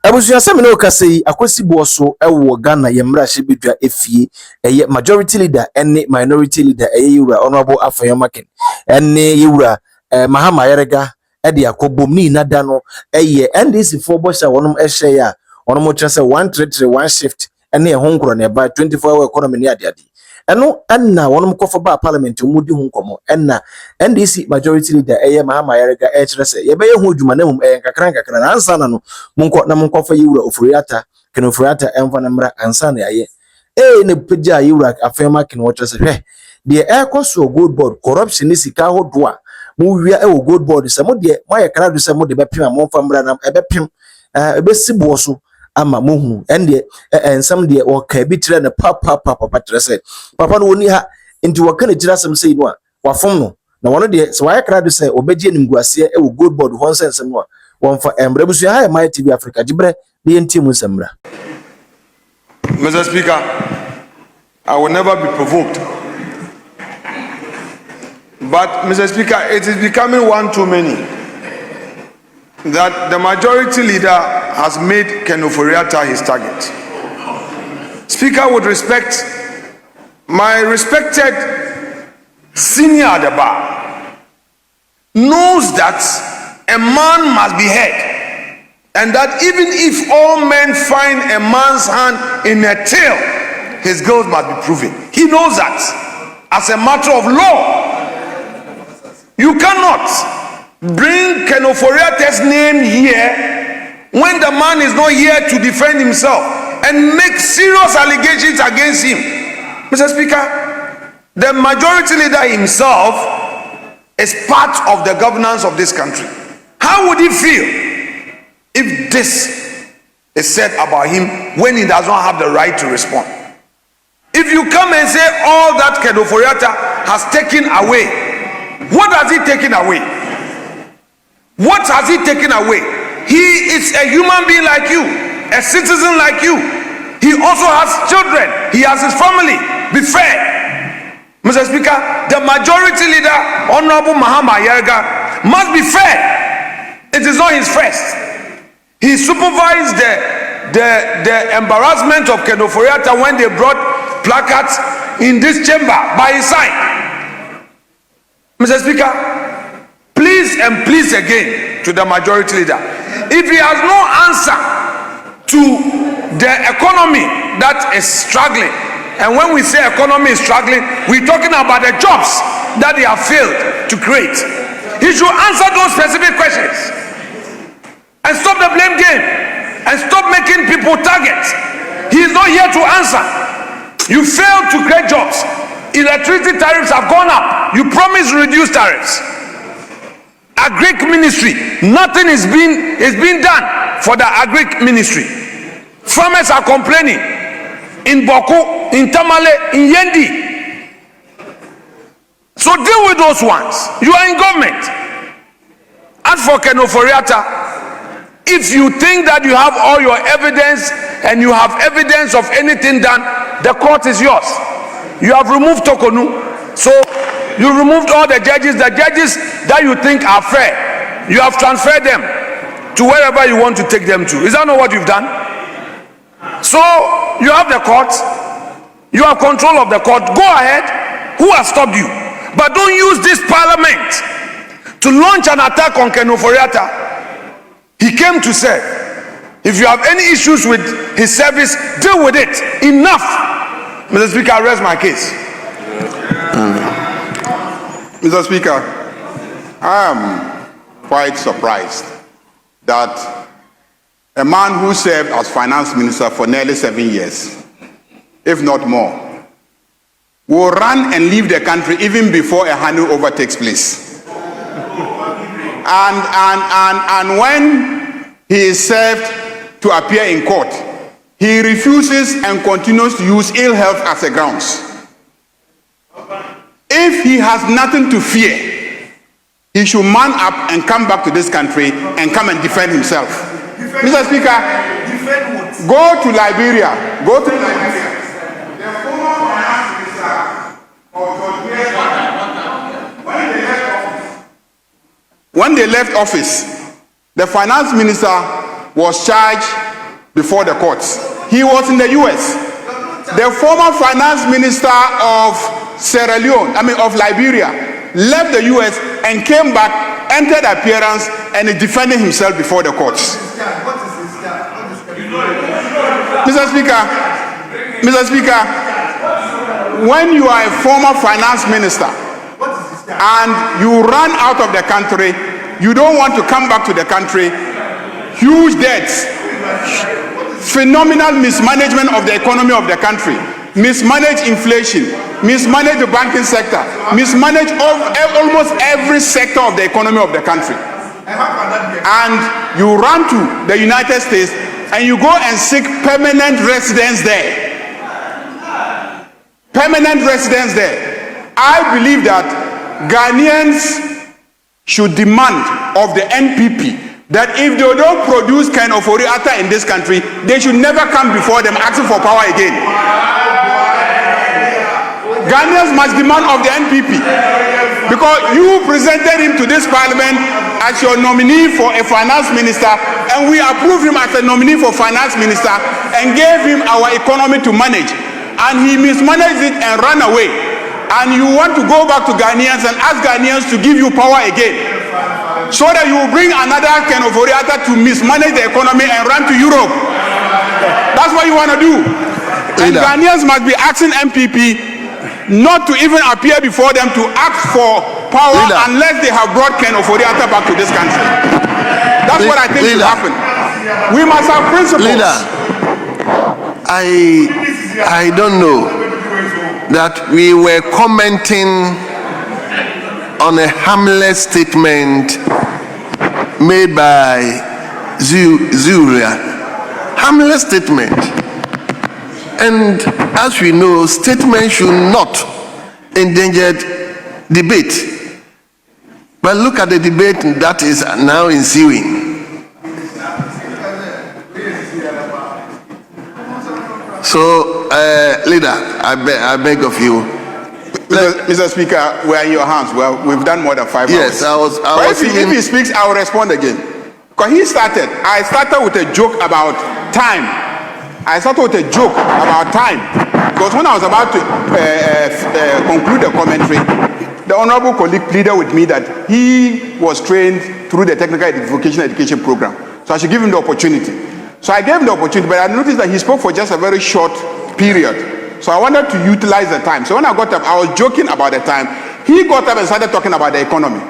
Abusua se me no kase yi akwesi boso ewo Ghana yemra hye bedwa efie eye majority leader ene minority leader eye yura honorable Afenyo Markin ene yura Mahama Yerega de akobom ni nada no eye NDC for bosha wonom ehye ya wonom kire se 133 shift ene ho nkro ne ba 24 hour economy ni ade eno enna wonom kofo ba parliament mudi hu nkomo enna NDC majority leader eye Mahama Yerega kire se ye be ye hu dwuma na mum nkakran na ansa na no munko fa yiwura ofuriata kene ofuriata emfa na mra ansa na yaye ne pagya yiwura Afenyo Markin wo kire se hwe de ekoso gold board corruption ni sika hodo a mu wia e wo gold board se mo de moye kra do se mo de bepim a mo fa mra na ebepim ebesibo so ama mohu ende ensam de wo ka bi tire na papa tire se papa no woni ha enti wo ka ne tire asem sei no a wafom no na wono de se waye kra do se obegye nimguase e wo gold board ho nsensem no a wonfa embre busu ha my TV Africa jibre de enti mu semra. Mr. Speaker, I will never be provoked. But Mr. Speaker, it is becoming one too many that the majority leader has made Ken Ofori-Atta his target. Speaker, with respect, my respected senior at the bar knows that a man must be heard, and that even if all men find a man's hand in a tail, his guilt must be proven. He knows that as a matter of law. You cannot bring Ken Ofori-Atta's name here when the man is not here to defend himself and make serious allegations against him. Mr. Speaker, the majority leader himself is part of the governance of this country. How would he feel if this is said about him when he does not have the right to respond? If you come and say all that Ken Ofori-Atta has taken away, what has he taken away? What has he taken away? He is a human being like you, a citizen like you. He also has children. He has his family. Be fair. Mr. Speaker, the majority leader, Honorable Mahama Yerega, must be fair. It is not his first. He supervised the embarrassment of Ken Ofori-Atta when they brought placards in this chamber by his side. Mr. Speaker, please and please again to the majority leader, if he has no answer to the economy that is struggling, and when we say economy is struggling, we're talking about the jobs that they have failed to create, he should answer those specific questions and stop the blame game and stop making people targets. He is not here to answer. You failed to create jobs. Electricity tariffs have gone up. You promised to reduce tariffs. Agric ministry, nothing is being done for the agric ministry. Farmers are complaining in Boko, in Tamale, in Yendi. So deal with those ones. You are in government. As for Ken Ofori-Atta, if you think that you have all your evidence and you have evidence of anything done, the court is yours. You have removed Tokonu, so you removed all the judges that you think are fair. You have transferred them to wherever you want to take them to. Is that not what you've done? So you have the court, you have control of the court. Go ahead. Who has stopped you? But don't use this parliament to launch an attack on Ken Ofori-Atta. He came to serve. If you have any issues with his service, deal with it. Enough. Mr. Speaker, I rest my case. Mr. Speaker, I am quite surprised that a man who served as finance minister for nearly 7 years, if not more, will run and leave the country even before a handover takes place. And when he is served to appear in court, he refuses and continues to use ill health as a grounds. If he has nothing to fear, he should man up and come back to this country and come and defend himself. Mr. Speaker, go to Liberia. Go to Liberia. The former finance minister of when they left office, the finance minister was charged before the courts. He was in the US. The former finance minister of of Liberia, left the US and came back, entered appearance, and is defending himself before the courts. Mr. Speaker, when you are a former finance minister and you run out of the country, you don't want to come back to the country, huge debts, phenomenal mismanagement of the economy of the country, mismanaged inflation, mismanaged the banking sector, mismanaged almost every sector of the economy of the country. And you run to the United States and you go and seek permanent residence there. Permanent residence there. I believe that Ghanaians should demand of the NPP that if they don't produce Ken Ofori-Atta in this country, they should never come before them asking for power again. Ghanaians must demand of the NPP, because you presented him to this parliament as your nominee for a finance minister, and we approved him as a nominee for finance minister and gave him our economy to manage, and he mismanaged it and ran away. And you want to go back to Ghanaians and ask Ghanaians to give you power again, so that you will bring another Ken Ofori-Atta to mismanage the economy and run to Europe. That's what you want to do. And Ghanaians must be asking MPP not to even appear before them to ask for power unless they have brought Ken Ofori-Atta back to this country. That's what I think should happen. We must have principles. I don't know that we were commenting on a harmless statement made by Zuria. Harmless statement. And as we know, statements should not endanger debate. But look at the debate that is now ensuing. So, leader, I beg of you. Mr. Speaker, we are in your hands. Well, we've done more than 5 yes, hours. If he speaks, I will respond again. Because I started with a joke about time. Because when I was about to conclude the commentary, the honorable colleague pleaded with me that he was trained through the technical vocational education program. So I should give him the opportunity. So I gave him the opportunity, but I noticed that he spoke for just a very short period. So I wanted to utilize the time. So when I got up, I was joking about the time. He got up and started talking about the economy.